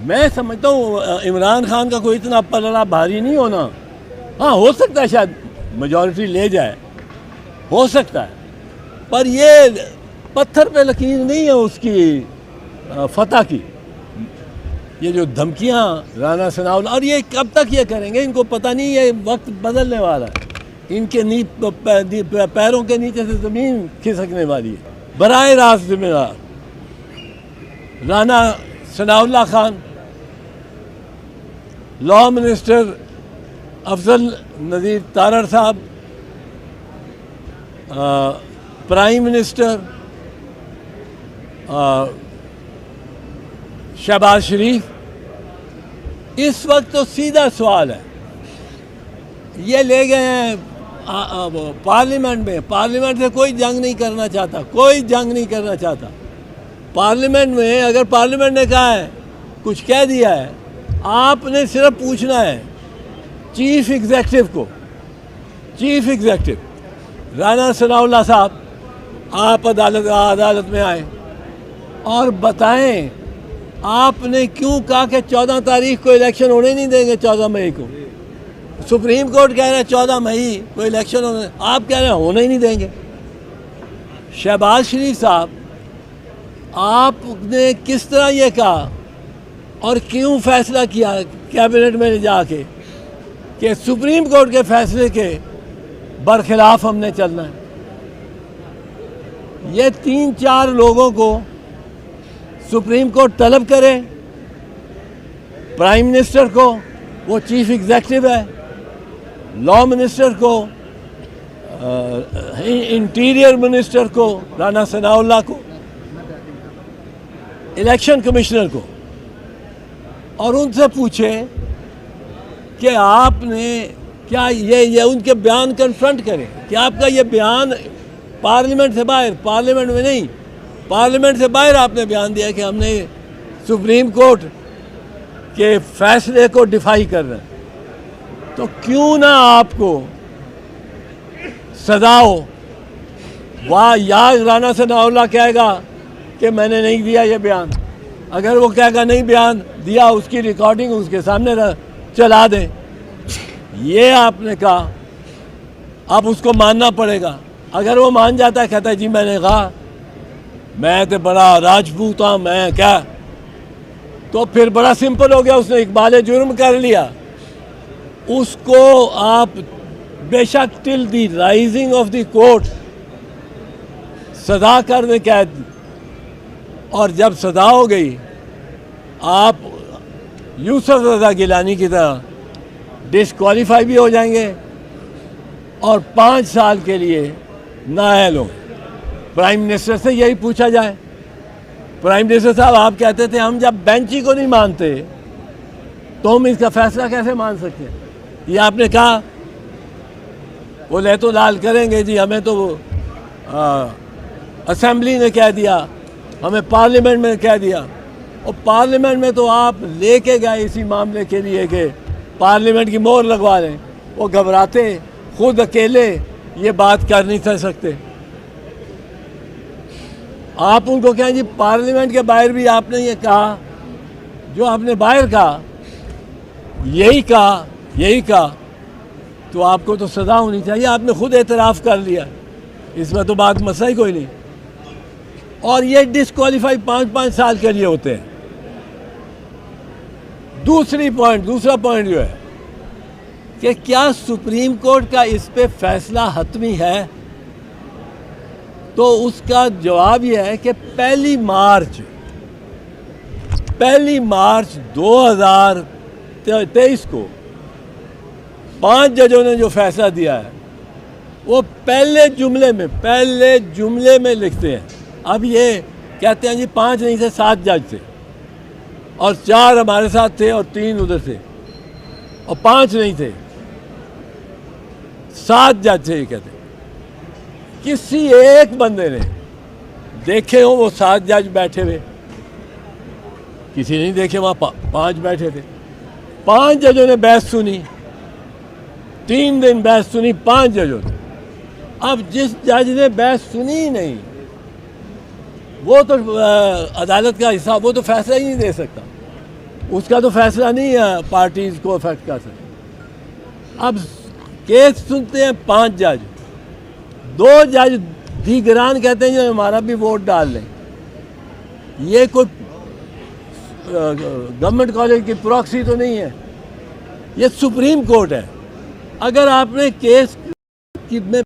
मैं समझता हूँ इमरान खान का कोई इतना पलड़ा भारी नहीं होना। हाँ, हो सकता है शायद मेजॉरिटी ले जाए, हो सकता है, पर ये पत्थर पे लकीर नहीं है उसकी फतह की। ये जो धमकियाँ राना सनाउल्लाह, और ये कब तक ये करेंगे इनको पता नहीं, ये वक्त बदलने वाला है, इनके पैरों के नीचे से ज़मीन खिसकने वाली है। बराए रास्त जिम्मेदार राना सनाउल्लाह खान, लॉ मिनिस्टर अफजल नज़ीर तारड़ साहब, प्राइम मिनिस्टर शहबाज शरीफ। इस वक्त तो सीधा सवाल है, ये ले गए हैं पार्लियामेंट में। पार्लियामेंट से कोई जंग नहीं करना चाहता, कोई जंग नहीं करना चाहता। पार्लियामेंट में अगर पार्लियामेंट ने कहा है, कुछ कह दिया है, आपने सिर्फ पूछना है चीफ एग्जेक्टिव को। चीफ एग्जेक्टिव राना सनाउल्लाह साहब, आप अदालत में आए और बताएं आपने क्यों कहा कि 14 तारीख को इलेक्शन होने नहीं देंगे। 14 मई को सुप्रीम कोर्ट कह रहा है 14 मई को इलेक्शन होने, आप कह रहे हैं होने ही नहीं देंगे। शहबाज शरीफ साहब, आपने किस तरह ये कहा और क्यों फैसला किया कैबिनेट में जाके कि सुप्रीम कोर्ट के फैसले के बरखिलाफ हमने चलना है। ये 3-4 लोगों को सुप्रीम कोर्ट तलब करे, प्राइम मिनिस्टर को, वो चीफ एग्जेक्टिव है, लॉ मिनिस्टर को, इंटीरियर मिनिस्टर को राना सनाउल्लाह को, इलेक्शन कमिश्नर को, और उनसे पूछे कि आपने क्या ये उनके बयान कन्फ्रंट करें कि आपका ये बयान पार्लियामेंट से बाहर, पार्लियामेंट में नहीं, पार्लियामेंट से बाहर आपने बयान दिया कि हमने सुप्रीम कोर्ट के फैसले को डिफाई कर रहे हैं। तो क्यों ना आपको सजा हो। वाह, या राना सनाउल्लाह कहेगा कि मैंने नहीं दिया ये बयान, अगर वो कहेगा नहीं बयान दिया, उसकी रिकॉर्डिंग उसके सामने चला दें। ये आपने कहा, अब उसको मानना पड़ेगा। अगर वो मान जाता है, कहता है जी मैंने कहा, मैं तो बड़ा राजपूत हूँ, मैं क्या, तो फिर बड़ा सिंपल हो गया, उसने इकबाल जुर्म कर लिया। उसको आप बेशक till the rising of the court सजा कर दें कैद, और जब सजा हो गई आप यूसुफ रज़ा गिलानी की तरह डिस्क्वालीफाई भी हो जाएंगे और 5 साल के लिए नाअहल हो। प्राइम मिनिस्टर से यही पूछा जाए, प्राइम मिनिस्टर साहब आप कहते थे हम जब बेंच ही को नहीं मानते तो हम इसका फैसला कैसे मान सकते हैं। ये आपने कहा वो ले तो लाल करेंगे जी, हमें तो असेंबली ने कह दिया, हमें पार्लियामेंट में कह दिया, और पार्लियामेंट में तो आप लेके गए इसी मामले के लिए कि पार्लियामेंट की मोहर लगवा लें। वो घबराते, खुद अकेले ये बात कर नहीं कर सकते। आप उनको कहें जी पार्लियामेंट के बाहर भी आपने ये कहा, जो आपने बाहर कहा यही कहा, तो आपको तो सज़ा होनी चाहिए। आपने खुद एतराफ़ कर लिया, इसमें तो बात मसला ही कोई नहीं। और ये डिस्क्वालीफाई 5-5 साल के लिए होते हैं। दूसरा पॉइंट जो है कि क्या सुप्रीम कोर्ट का इस पे फैसला हतमी है, तो उसका जवाब यह है कि 1 मार्च 2023 को 5 जजों ने जो फैसला दिया है वो पहले जुमले में लिखते हैं। अब ये कहते हैं जी 5 नहीं थे, 7 जज थे, और 4 हमारे साथ थे और 3 उधर थे, और 5 नहीं थे, 7 जज थे। ये कहते किसी एक बंदे ने देखे हो वो 7 जज बैठे हुए, किसी नहीं देखे, वहाँ 5 बैठे थे। 5 जजों ने बहस सुनी, 3 दिन बहस सुनी 5 जजों ने। अब जिस जज ने बहस सुनी ही नहीं, वो तो अदालत का हिस्सा, वो तो फैसला ही नहीं दे सकता। उसका तो फैसला नहीं है पार्टीज को अफेक्ट कर सकता। अब केस सुनते हैं 5 जज, 2 जज दीगरान कहते हैं जो हमारा भी वोट डाल लें। ये कोई गवर्नमेंट कॉलेज की प्रॉक्सी तो नहीं है, ये सुप्रीम कोर्ट है। अगर आपने केस की में